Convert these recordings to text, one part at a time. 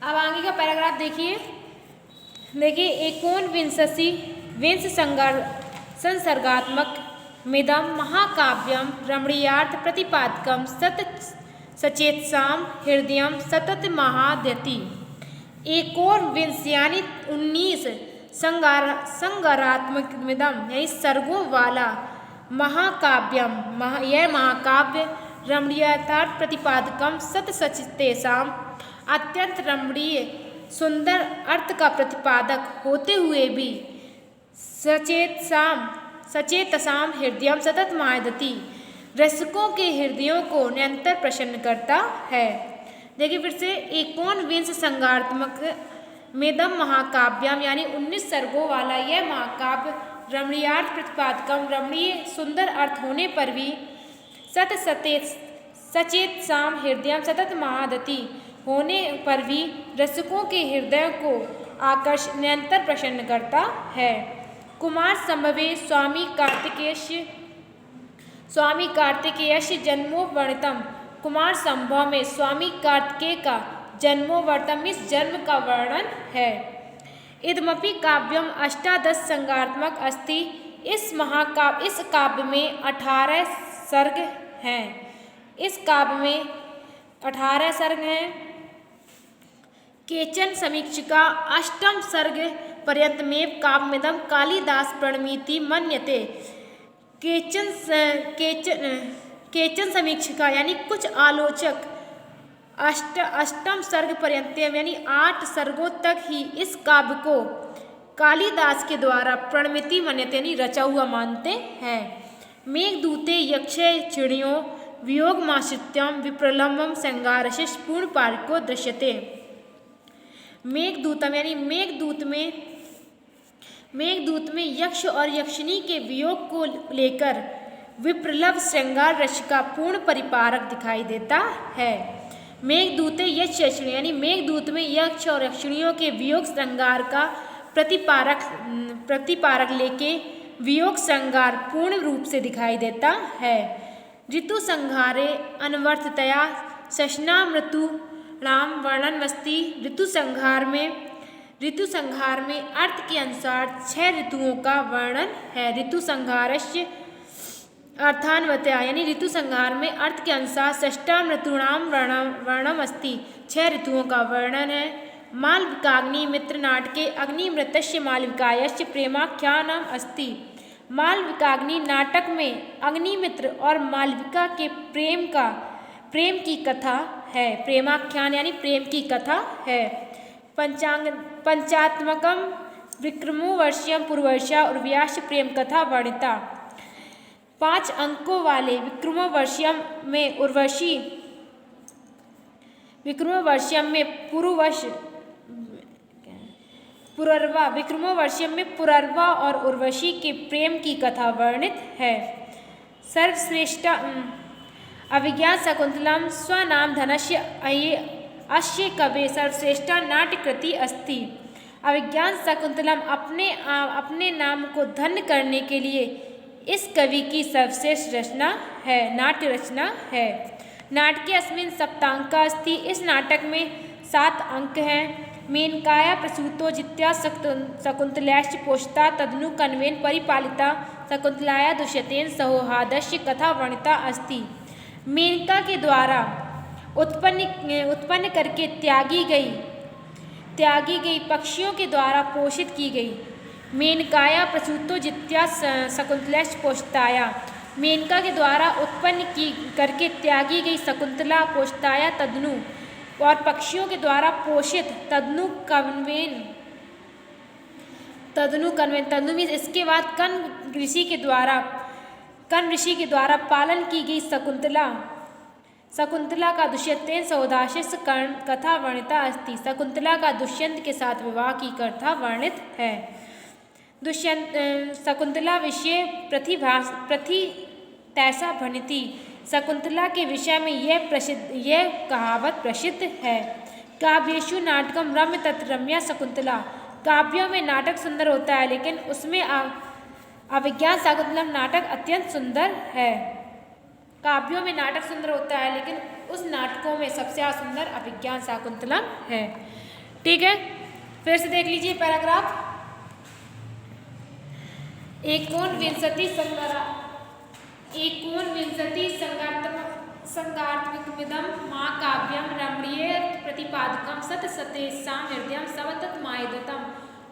अब आगे का पैराग्राफ देखिए। एकोनविंशति विंश संसर्गात्मक मिदं महाकाव्यं रमणीयार्थ प्रतिपादकं सचेतसां हृदयं सततमादयति। एकोनविंश यानी 19 संगारात्मकमिदं यानी सर्गों वाला महाकाव्यम यह महाकाव्य रमणीयतार्थ प्रतिपादकम सचेतसां अत्यंत रमणीय सुंदर अर्थ का प्रतिपादक होते हुए भी सचेतसां हृदयं सतत मायदति रसिकों के हृदयों को निरंतर प्रसन्न करता है। देखिए फिर से, एकोनविंश संगारात्मक मेदम महाकाव्यम यानी 19 सर्गों वाला यह महाकाव्य रमणीयार्थ प्रतिपादकम रमणीय सुंदर अर्थ होने पर भी सचेतसां हृदयं सतत मादति होने पर भी रसिकों के हृदय को निरंतर प्रसन्न करता है। कुमार संभवे स्वामी कार्तिकेयस्य जन्मो वर्णितम। कुमार संभव में स्वामी कार्तिकेय का जन्मो वर्णितम इस जन्म का वर्णन है। इदमपि काव्यम 18 संगारात्मक अस्ति। इस काव्य में 18 सर्ग हैं। इस काव्य में 18 सर्ग हैं। केचन समीक्षिका अष्टम सर्ग पर्यंतमेव काव्यमिदं कालिदास प्रणमीति मन्यते। केचन समीक्षिका यानी कुछ आलोचक अष्टम सर्ग पर्यंत यानी 8 सर्गों तक ही इस काव्य को कालिदास के द्वारा प्रणमिति मन्यते यानी रचा हुआ मानते हैं। मेघदूते यक्षे चिड़ियों वियोगमाश्रित्यं विप्रलम्बं संगारशिष पूर्ण पार्को दृश्यते। मेघदूतम यानी मेघदूत में यक्ष और यक्षिणी के वियोग को लेकर विप्रलभ श्रृंगार रस का पूर्ण परिपारक दिखाई देता है। मेघदूते यक्ष यक्षिणी यानी मेघदूत में यक्ष और यक्षिणियों के वियोग श्रृंगार का प्रतिपारक लेके वियोग श्रृंगार पूर्ण रूप से दिखाई देता है। ऋतु संहारे अनवर्थतया शशनामृतूणां वर्णनमस्ति। ऋतु संहार में अर्थ के अनुसार 6 ऋतुओं का वर्णन है। ऋतु संहारस्य अर्थान्वतया यानी ऋतु संहार में अर्थ के अनुसार षष्ठाम ऋतूणाम वर्णमस्ति 6 ऋतुओं का वर्णन है। मालविकाग्नि मित्र नाटके अग्निमृतस्य मालविकायस्य प्रेमाख्यानम अस्ति। मालविकाग्नि नाटक में अग्निमित्र और मालविका के प्रेम की कथा है। प्रेमाख्यान यानी प्रेम की कथा है। पंचात्मकम विक्रमो वर्ष्यम पूर्वर्षा उर्व्यास्य प्रेम कथा वर्णिता। 5 अंकों वाले विक्रमोवर्ष्यम में पुरर्वा और उर्वशी के प्रेम की कथा वर्णित है। सर्वश्रेष्ठा अभिज्ञान शकुंतलम स्वनाम धनस्य अस्य कवे सर्वश्रेष्ठा नाट्यकृति अस्ति। अभिज्ञान शकुंतलम अपने नाम को धन्य करने के लिए इस कवि की सर्वश्रेष्ठ रचना है, नाट्य रचना है। नाटके अस्मिन् सप्तांका अस्ति। इस नाटक में 7 अंक हैं। मेनकाया प्रसूतो जित्या शकुंतलाश्च पोषिता तदनु कण्वेन परिपालिता शकुंतलाया दुष्यतेन सहोहादस्य कथा वर्णिता अस्ति। मेनका के द्वारा उत्पन्न करके त्यागी गई पक्षियों के द्वारा पोषित की गई। मेनकाया प्रसूतो जित्या शकुंतलाश्च पोषिताया। मेनका के द्वारा उत्पन्न करके त्यागी गई शकुंतला पोषिताया तदनु और पक्षियों के द्वारा पोषित तदनु कण्वेन मीन्स इसके बाद कण्व ऋषि के द्वारा पालन की गई शकुंतला का दुष्यंतेन सहोदास्य कथा वर्णिता अस्ति। शकुंतला का दुष्यंत के साथ विवाह की कथा वर्णित है। शकुंतला विषय प्रथितैषा भणिति। शकुंतला के विषय में यह कहावत प्रसिद्ध है। काव्येषु नाटकम रम्य तत्र रम्या शकुंतला। काव्यों में नाटक सुंदर होता है लेकिन उसमें अभिज्ञान शाकुंतलम नाटक अत्यंत सुंदर है। काव्यों में नाटक सुंदर होता है लेकिन उस नाटकों में सबसे सुंदर अभिज्ञान शाकुंतलम है। ठीक है, फिर से देख लीजिए पैराग्राफ। एकोनविंशति संगार्थकमिदं महाकाव्यं रमणीय प्रतिपादकं सतसतेषां हृदयं सवततमायदतम्।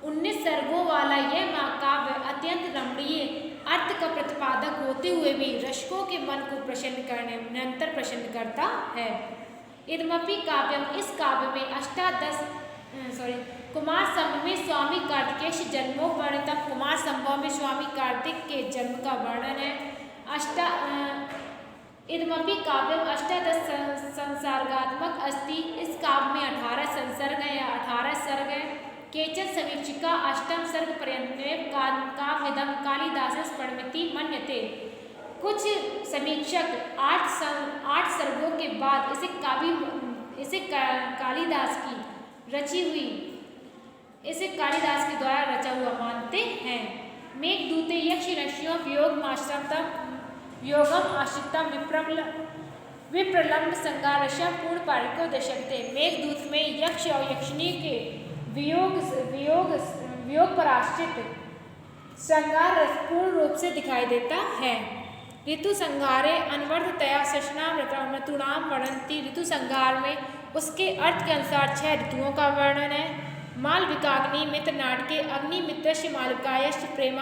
19 सर्गों वाला यह महाकाव्य अत्यंत रमणीय अर्थ का प्रतिपादक होते हुए भी रसिकों के मन को निरंतर प्रसन्न करता है। इदमपि काव्यम, इस काव्य में कुमार संभव में स्वामी कार्तिकेय जन्मों वर्णितम। कुमार संभव में स्वामी कार्तिक के जन्म का वर्णन है। इदमपि काव्यम अष्टादश संसर्गात्मक अस्ति। इस काव्य में 18 संसर्ग है या 18 सर्ग है। केचन समीक्षिका अष्टम सर्ग पर्यंतमेव काव्यमिदं कालिदासस्य प्रणमिति मन्यते। कुछ समीक्षक 8 सर्गों के बाद इसे कालिदास के द्वारा रचा हुआ मानते हैं। मेघदूते यक्ष ऋषियों योगम आश्रितम विप्रलम्ब संगारस्य पूर्ण पारिको दशकते। मेघदूत में यक्ष और यक्षिणी के वियोग पर आश्रित संगार रस पूर्ण रूप से दिखाई देता है। ऋतु संगारे अनवरतया ऋतूनाम वर्णन्ति। ऋतु संगार में उसके अर्थ के अनुसार 6 ऋतुओं का वर्णन है। मालविकाग्नि मित्र नाटके अग्निमित्रस्य मालविकायाश्च प्रेमा